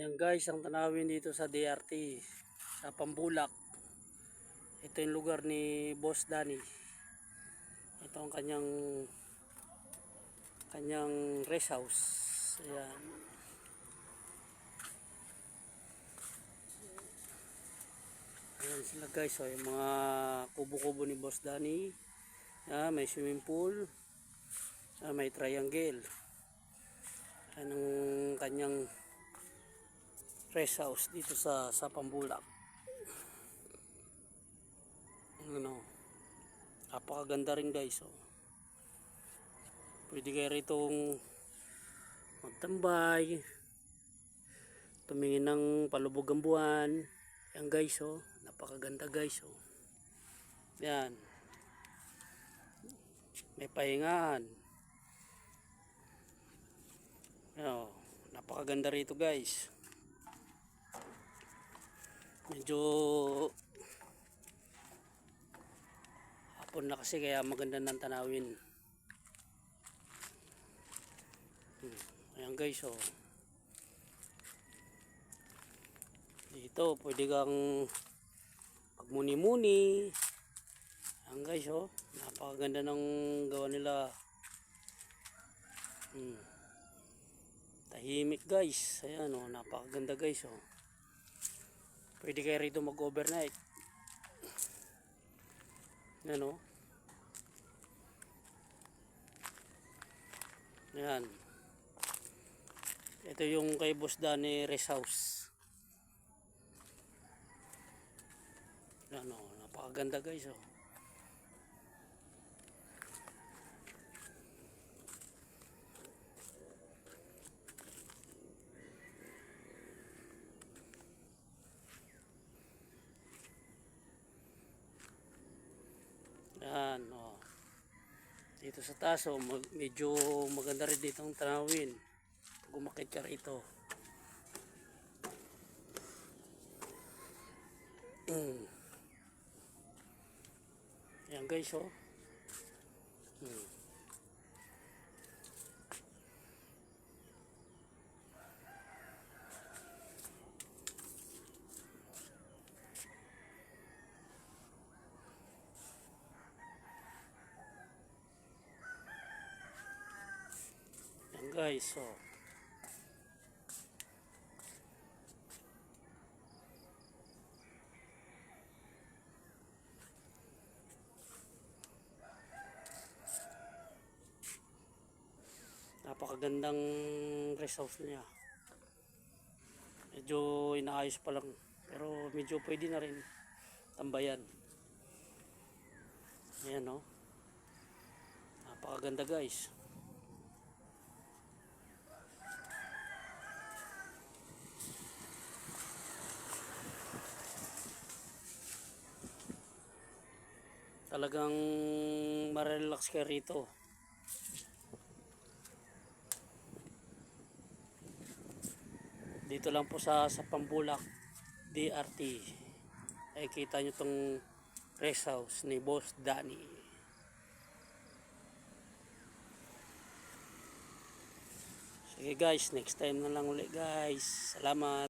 Ayan guys, ang tanawin dito sa DRT, sa Pambulak. Ito yung lugar ni Boss Danny. Ito ang kanyang rest house. Ayan. Ayan sila guys, so, yung mga kubo-kubo ni Boss Danny. May swimming pool. May triangle. Ayan ang kanyang rest house dito sa Pambulak. Ano, napakaganda rin guys. So, pwede kayo ritong magtambay, tumingin ng palubog ang buwan. Yan guys, oh, napakaganda guys. Oh. Yan, may pahingahan. Oh, napakaganda rito guys. Medyo hapon na kasi kaya maganda ng tanawin. Ayan guys, oh. Dito pwede kang magmuni-muni. Ayan guys, oh, napakaganda ng gawa nila. Tahimik guys. Ayan, oh, napakaganda guys, oh. Pwede kayo rito mag-overnight. Ayan, oh. Ayan. Ito yung kay Boss Danny rest house. Ayan, oh, napakaganda guys, oh. Ayan, oh. Dito sa taas, oh, medyo maganda rin dito ang tanawin pag umakit ka rito. Ayan guys, oh. Ayan guys, oh. Napakagandang rest house niya. Medyo inaayos pa lang, pero medyo pwede na rin tambayan. Ayan, oh. Napakaganda guys. Talagang marelax ka rito. Dito lang po sa Pambulak DRT. Ay kita nyo tong rest house ni Boss Danny. Sige guys, next time na lang ulit guys. Salamat.